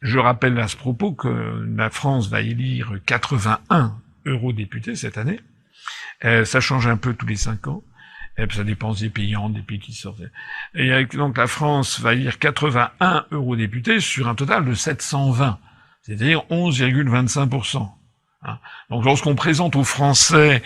Je rappelle à ce propos que la France va élire 81 eurodéputés cette année. Ça change un peu tous les 5 ans. Ça dépend des pays des pays qui sortent. Et donc la France va élire 81 eurodéputés sur un total de 720, c'est-à-dire 11,25%. Donc lorsqu'on présente aux Français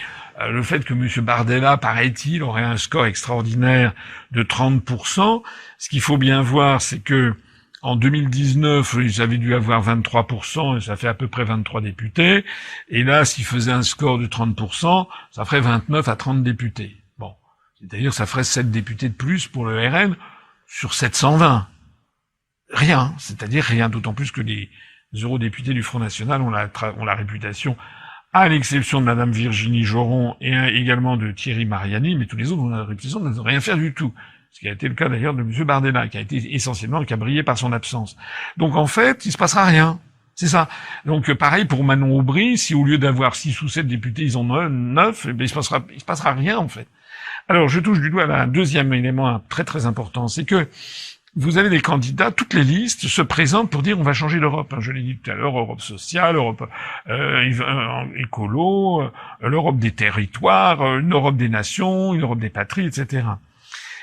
le fait que M. Bardella, paraît-il, aurait un score extraordinaire de 30%, ce qu'il faut bien voir, c'est que en 2019, ils avaient dû avoir 23%, et ça fait à peu près 23 députés. Et là, s'ils faisaient un score de 30%, ça ferait 29 à 30 députés. Bon. C'est-à-dire, ça ferait 7 députés de plus pour le RN sur 720. Rien. C'est-à-dire rien. D'autant plus que les eurodéputés du Front National ont la réputation, à l'exception de Madame Virginie Joron et également de Thierry Mariani, mais tous les autres ont la réputation de ne rien faire du tout. Ce qui a été le cas d'ailleurs de M. Bardella, qui a brillé par son absence. Donc en fait, il se passera rien. C'est ça. Donc pareil pour Manon Aubry, si au lieu d'avoir 6 ou 7 députés, ils en ont 9, il se passera rien en fait. Alors je touche du doigt là un deuxième élément très très important, c'est que vous avez des candidats, toutes les listes se présentent pour dire on va changer l'Europe. Je l'ai dit tout à l'heure, Europe sociale, Europe écolo, l'Europe des territoires, une Europe des nations, une Europe des patries, etc.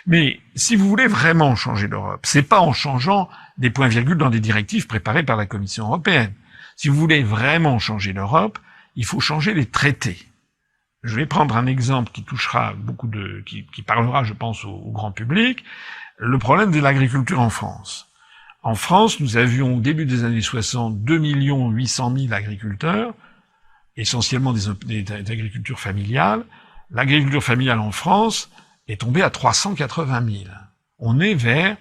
Mais si vous voulez vraiment changer l'Europe, c'est pas en changeant des points-virgules dans des directives préparées par la Commission européenne. Si vous voulez vraiment changer l'Europe, il faut changer les traités. Je vais prendre un exemple qui touchera qui parlera, je pense, au grand public. Le problème de l'agriculture en France. En France, nous avions au début des années 60 2 800 000 agriculteurs, essentiellement des agricultures familiales. L'agriculture familiale en France est tombée à 380 000. On est vers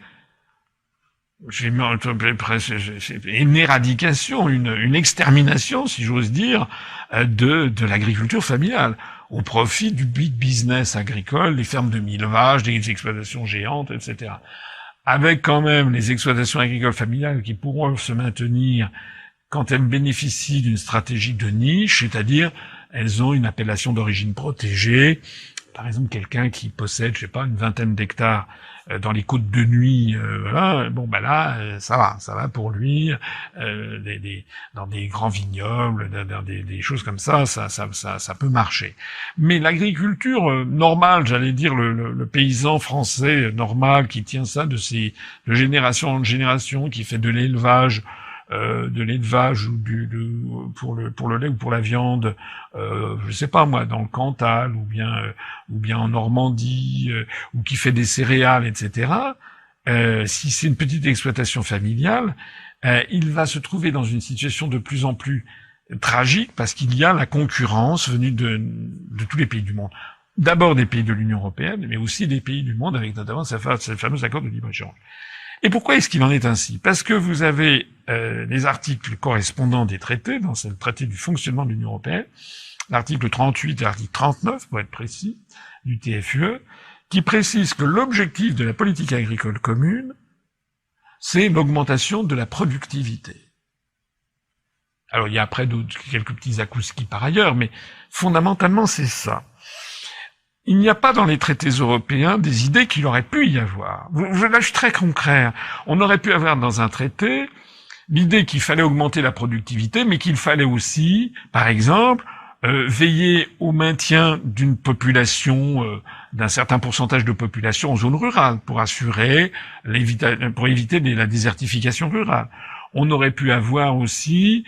une éradication, une extermination, si j'ose dire, de l'agriculture familiale, au profit du big business agricole, les fermes de 1000 vaches, des exploitations géantes, etc. Avec quand même les exploitations agricoles familiales qui pourront se maintenir quand elles bénéficient d'une stratégie de niche, c'est-à-dire elles ont une appellation d'origine protégée. Par exemple, quelqu'un qui possède, je sais pas, une vingtaine d'hectares dans les côtes de nuit, voilà, bon bah là, ça va pour lui, dans des grands vignobles, dans des choses comme ça peut marcher. Mais l'agriculture normale, j'allais dire le paysan français normal qui tient ça de génération en génération, qui fait de l'élevage ou pour le lait ou pour la viande, je sais pas moi, dans le Cantal ou bien en Normandie, ou qui fait des céréales, etc. Si c'est une petite exploitation familiale, il va se trouver dans une situation de plus en plus tragique parce qu'il y a la concurrence venue de tous les pays du monde. D'abord des pays de l'Union européenne, mais aussi des pays du monde avec notamment ce fameux accord de libre-échange. Et pourquoi est-ce qu'il en est ainsi? Parce que vous avez les articles correspondants des traités, dans le traité du fonctionnement de l'Union européenne, l'article 38 et l'article 39, pour être précis, du TFUE, qui précisent que l'objectif de la politique agricole commune, c'est l'augmentation de la productivité. Alors il y a après quelques petits akouskis par ailleurs, mais fondamentalement c'est ça. Il n'y a pas dans les traités européens des idées qu'il aurait pu y avoir. Là, je suis très concret. On aurait pu avoir dans un traité l'idée qu'il fallait augmenter la productivité, mais qu'il fallait aussi, par exemple, veiller au maintien d'une population, d'un certain pourcentage de population en zone rurale, pour éviter la désertification rurale. On aurait pu avoir aussi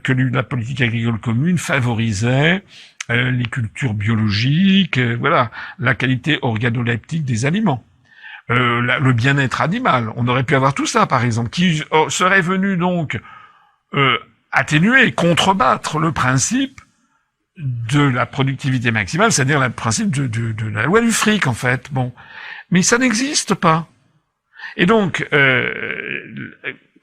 que la politique agricole commune favorisait les cultures biologiques, voilà, la qualité organoleptique des aliments, le bien-être animal. On aurait pu avoir tout ça, par exemple, qui serait venu donc atténuer, contrebattre le principe de la productivité maximale, c'est-à-dire le principe de la loi du fric, en fait. Bon, mais ça n'existe pas. Et donc,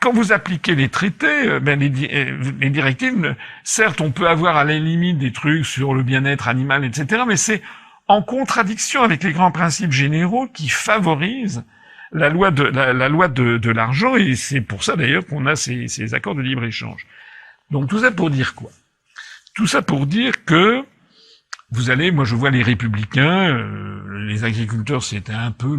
quand vous appliquez les traités, les directives, certes, on peut avoir à la limite des trucs sur le bien-être animal, etc., mais c'est en contradiction avec les grands principes généraux qui favorisent la loi de l'argent, et c'est pour ça d'ailleurs qu'on a ces accords de libre-échange. Donc tout ça pour dire quoi? Tout ça pour dire que moi je vois les Républicains, les agriculteurs c'était un peu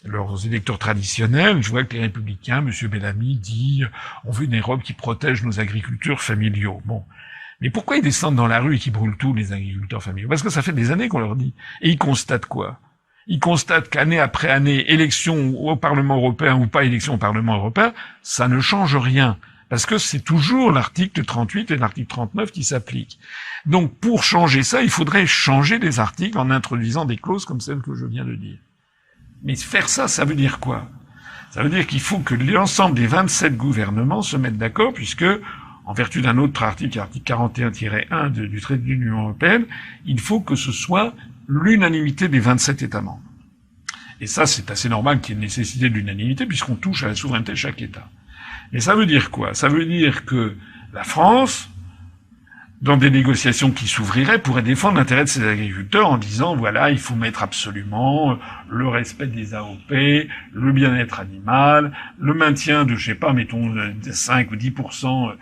leurs électeurs traditionnels. Je vois que les Républicains, M. Bellamy dit on veut une Europe qui protège nos agriculteurs familiaux. Bon, mais pourquoi ils descendent dans la rue et qu'ils brûlent tous les agriculteurs familiaux? Parce que ça fait des années qu'on leur dit. Et ils constatent quoi? Ils constatent qu'année après année, élection au Parlement européen ou pas élection au Parlement européen, ça ne change rien. Parce que c'est toujours l'article 38 et l'article 39 qui s'appliquent. Donc, pour changer ça, il faudrait changer les articles en introduisant des clauses comme celles que je viens de dire. Mais faire ça, ça veut dire quoi? Ça veut dire qu'il faut que l'ensemble des 27 gouvernements se mettent d'accord, puisque, en vertu d'un autre article, article 41-1 du traité de l'Union européenne, il faut que ce soit l'unanimité des 27 États membres. Et ça, c'est assez normal qu'il y ait une nécessité de l'unanimité, puisqu'on touche à la souveraineté de chaque État. Mais ça veut dire quoi? Ça veut dire que la France, dans des négociations qui s'ouvriraient, pourrait défendre l'intérêt de ses agriculteurs en disant, voilà, il faut mettre absolument le respect des AOP, le bien-être animal, le maintien de, je sais pas, mettons, 5 ou 10%,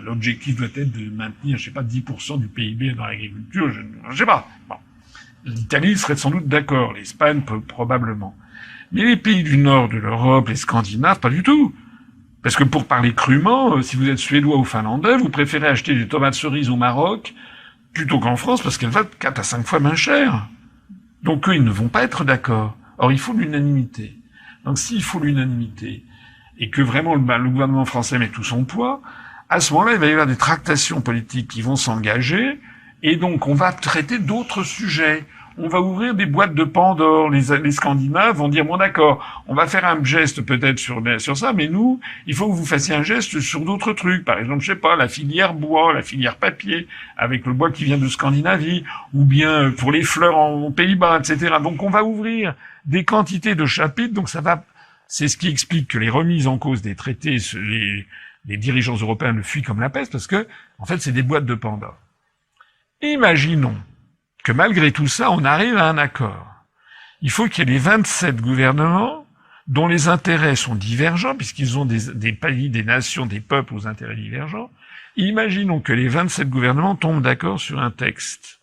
l'objectif doit être de maintenir, je sais pas, 10% du PIB dans l'agriculture, je sais pas. Bon. L'Italie serait sans doute d'accord, l'Espagne probablement. Mais les pays du nord de l'Europe, les Scandinaves, pas du tout. Parce que pour parler crûment, si vous êtes suédois ou finlandais, vous préférez acheter des tomates cerises au Maroc plutôt qu'en France parce qu'elles valent 4 à 5 fois moins cher. Donc eux, ils ne vont pas être d'accord. Or, il faut l'unanimité. Donc s'il faut l'unanimité et que vraiment le gouvernement français met tout son poids, à ce moment-là, il va y avoir des tractations politiques qui vont s'engager et donc on va traiter d'autres sujets. On va ouvrir des boîtes de Pandore. Les Scandinaves vont dire, bon d'accord, on va faire un geste peut-être sur ça, mais nous, il faut que vous fassiez un geste sur d'autres trucs. Par exemple, je sais pas, la filière bois, la filière papier, avec le bois qui vient de Scandinavie, ou bien pour les fleurs aux Pays-Bas, etc. Donc on va ouvrir des quantités de chapitres, donc c'est ce qui explique que les remises en cause des traités, les dirigeants européens le fuient comme la peste, parce que, en fait, c'est des boîtes de Pandore. Imaginons que malgré tout ça, on arrive à un accord. Il faut qu'il y ait les 27 gouvernements dont les intérêts sont divergents, puisqu'ils ont des pays, des nations, des peuples aux intérêts divergents. Imaginons que les 27 gouvernements tombent d'accord sur un texte,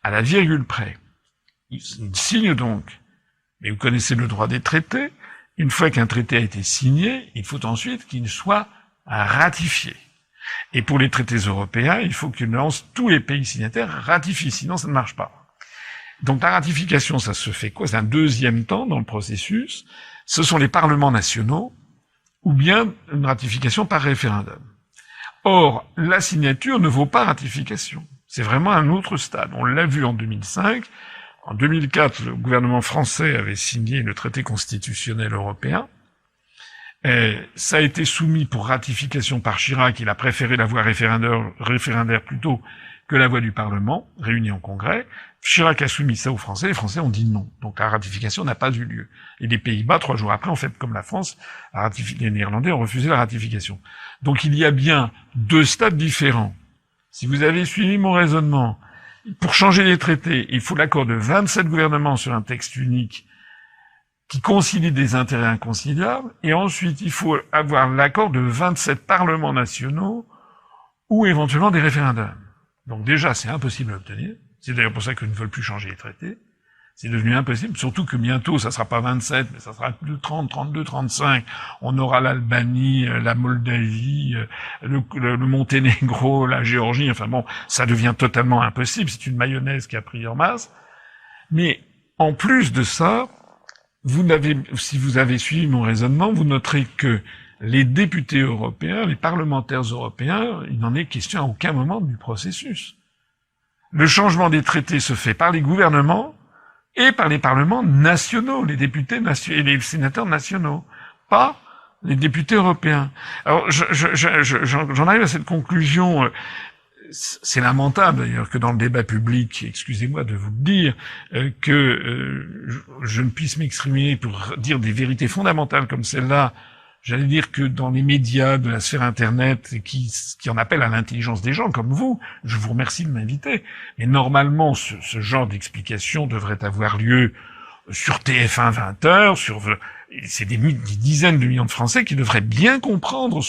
à la virgule près. Ils signent donc. Mais vous connaissez le droit des traités. Une fois qu'un traité a été signé, il faut ensuite qu'il soit ratifié. Et pour les traités européens, il faut que tous les pays signataires ratifient, sinon ça ne marche pas. Donc la ratification, ça se fait quoi? C'est un deuxième temps dans le processus. Ce sont les parlements nationaux, ou bien une ratification par référendum. Or, la signature ne vaut pas ratification. C'est vraiment un autre stade. On l'a vu en 2005. En 2004, le gouvernement français avait signé le traité constitutionnel européen. Ça a été soumis pour ratification par Chirac. Il a préféré la voie référendaire plutôt que la voie du Parlement, réunie en Congrès. Chirac a soumis ça aux Français. Les Français ont dit non. Donc la ratification n'a pas eu lieu. Et les Pays-Bas, 3 jours après, ont fait comme la France, les Néerlandais ont refusé la ratification. Donc il y a bien 2 stades différents. Si vous avez suivi mon raisonnement, pour changer les traités, il faut l'accord de 27 gouvernements sur un texte unique qui concilie des intérêts inconciliables, et ensuite il faut avoir l'accord de 27 parlements nationaux ou éventuellement des référendums. Donc déjà, c'est impossible à obtenir. C'est d'ailleurs pour ça qu'ils ne veulent plus changer les traités. C'est devenu impossible, surtout que bientôt, ça sera pas 27, mais ça sera plus de 30, 32, 35. On aura l'Albanie, la Moldavie, le Monténégro, la Géorgie, enfin bon, ça devient totalement impossible. C'est une mayonnaise qui a pris en masse. Mais en plus de ça, si vous avez suivi mon raisonnement, vous noterez que les députés européens, les parlementaires européens, il n'en est question à aucun moment du processus. Le changement des traités se fait par les gouvernements et par les parlements nationaux, les députés nationaux et les sénateurs nationaux, pas les députés européens. Alors, j'en arrive à cette conclusion. C'est lamentable d'ailleurs que dans le débat public, excusez-moi de vous le dire, je ne puisse m'exprimer pour dire des vérités fondamentales comme celle-là. J'allais dire que dans les médias de la sphère Internet qui en appellent à l'intelligence des gens comme vous, je vous remercie de m'inviter. Mais normalement, ce genre d'explication devrait avoir lieu sur TF1 20h, c'est des dizaines de millions de Français qui devraient bien comprendre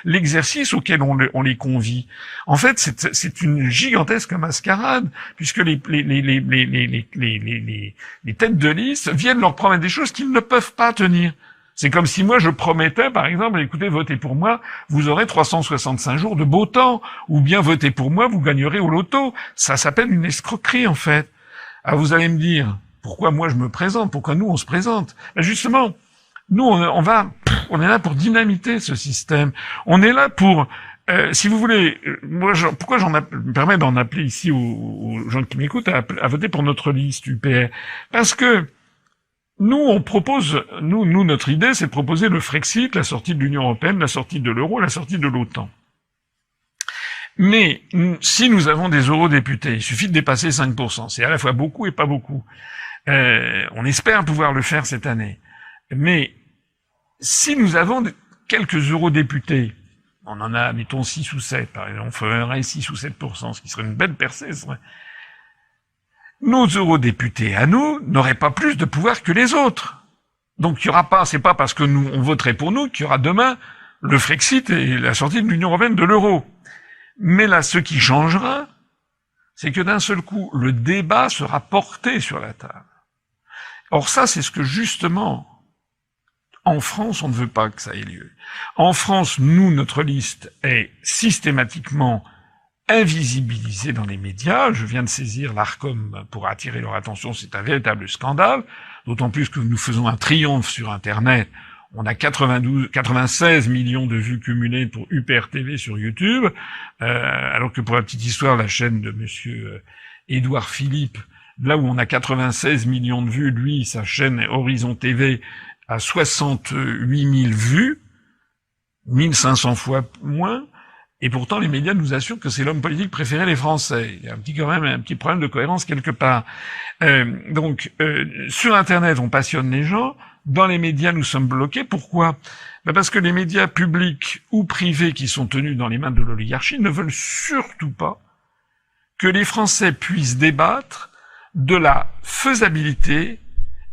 l'exercice auquel on les convie. En fait, c'est une gigantesque mascarade, puisque les têtes de liste viennent leur promettre des choses qu'ils ne peuvent pas tenir. C'est comme si moi je promettais, par exemple, écoutez, votez pour moi, vous aurez 365 jours de beau temps, ou bien votez pour moi, vous gagnerez au loto. Ça s'appelle une escroquerie, en fait. Alors vous allez me dire, pourquoi moi je me présente, pourquoi nous on se présente? Ben justement, nous on est là pour dynamiter ce système. On est là pour, si vous voulez, pourquoi me permets d'en appeler ici aux gens qui m'écoutent à voter pour notre liste UPR? Parce que nous, on propose, notre idée, c'est de proposer le Frexit, la sortie de l'Union européenne, la sortie de l'euro, la sortie de l'OTAN. Mais si nous avons des eurodéputés, il suffit de dépasser 5%. C'est à la fois beaucoup et pas beaucoup. On espère pouvoir le faire cette année. Mais si nous avons quelques eurodéputés, on en a, mettons, 6 ou 7, par exemple, on ferait 6 ou 7%, ce qui serait une belle percée, nos eurodéputés à nous n'auraient pas plus de pouvoir que les autres. Donc il y aura pas, c'est pas parce que nous on voterait pour nous qu'il y aura demain le Frexit et la sortie de l'Union européenne de l'euro. Mais là, ce qui changera, c'est que d'un seul coup, le débat sera porté sur la table. Or ça, c'est ce que justement, en France, on ne veut pas que ça ait lieu. En France, nous, notre liste est systématiquement invisibilisée dans les médias. Je viens de saisir l'Arcom pour attirer leur attention. C'est un véritable scandale, d'autant plus que nous faisons un triomphe sur Internet. On a 96 millions de vues cumulées pour UPR TV sur YouTube, alors que pour la petite histoire, la chaîne de monsieur Édouard Philippe, là où on a 96 millions de vues, lui, sa chaîne Horizon TV a 68 000 vues, 1500 fois moins, et pourtant les médias nous assurent que c'est l'homme politique préféré des Français. Il y a quand même un petit problème de cohérence quelque part. Sur Internet, on passionne les gens. Dans les médias, nous sommes bloqués. Pourquoi? Parce que les médias publics ou privés qui sont tenus dans les mains de l'oligarchie ne veulent surtout pas que les Français puissent débattre de la faisabilité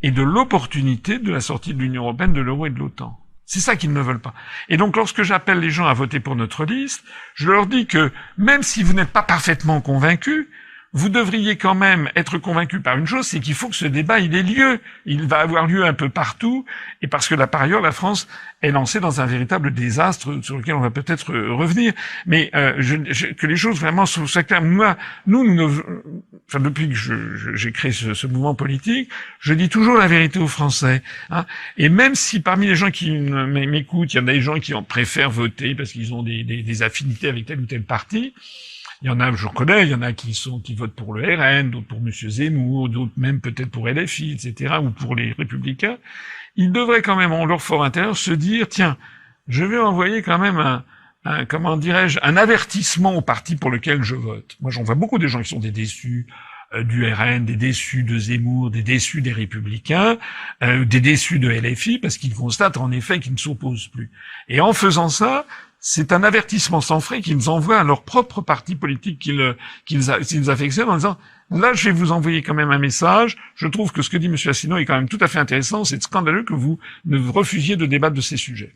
et de l'opportunité de la sortie de l'Union européenne, de l'euro et de l'OTAN. C'est ça qu'ils ne veulent pas. Et donc, lorsque j'appelle les gens à voter pour notre liste, je leur dis que même si vous n'êtes pas parfaitement convaincus, vous devriez quand même être convaincu par une chose, c'est qu'il faut que ce débat, il ait lieu. Il va avoir lieu un peu partout, et parce que là, par ailleurs, la France est lancée dans un véritable désastre sur lequel on va peut-être revenir. Mais que les choses vraiment soient claires. Moi, depuis que j'ai créé ce mouvement politique, je dis toujours la vérité aux Français. Hein. Et même si parmi les gens qui m'écoutent, il y en a des gens qui en préfèrent voter parce qu'ils ont des affinités avec tel ou tel parti, il y en a, je reconnais, il y en a qui votent pour le RN, d'autres pour M. Zemmour, d'autres même peut-être pour LFI, etc., ou pour les Républicains. Ils devraient quand même, en leur fort intérieur, se dire, tiens, je vais envoyer quand même un avertissement au parti pour lequel je vote. Moi, j'en vois beaucoup de gens qui sont des déçus du RN, des déçus de Zemmour, des déçus des Républicains, des déçus de LFI, parce qu'ils constatent en effet qu'ils ne s'opposent plus. Et en faisant ça, c'est un avertissement sans frais qu'ils envoient à leur propre parti politique qu'ils affectionnent en disant « Là, je vais vous envoyer quand même un message. Je trouve que ce que dit M. Asselineau est quand même tout à fait intéressant. C'est scandaleux que vous ne refusiez de débattre de ces sujets. »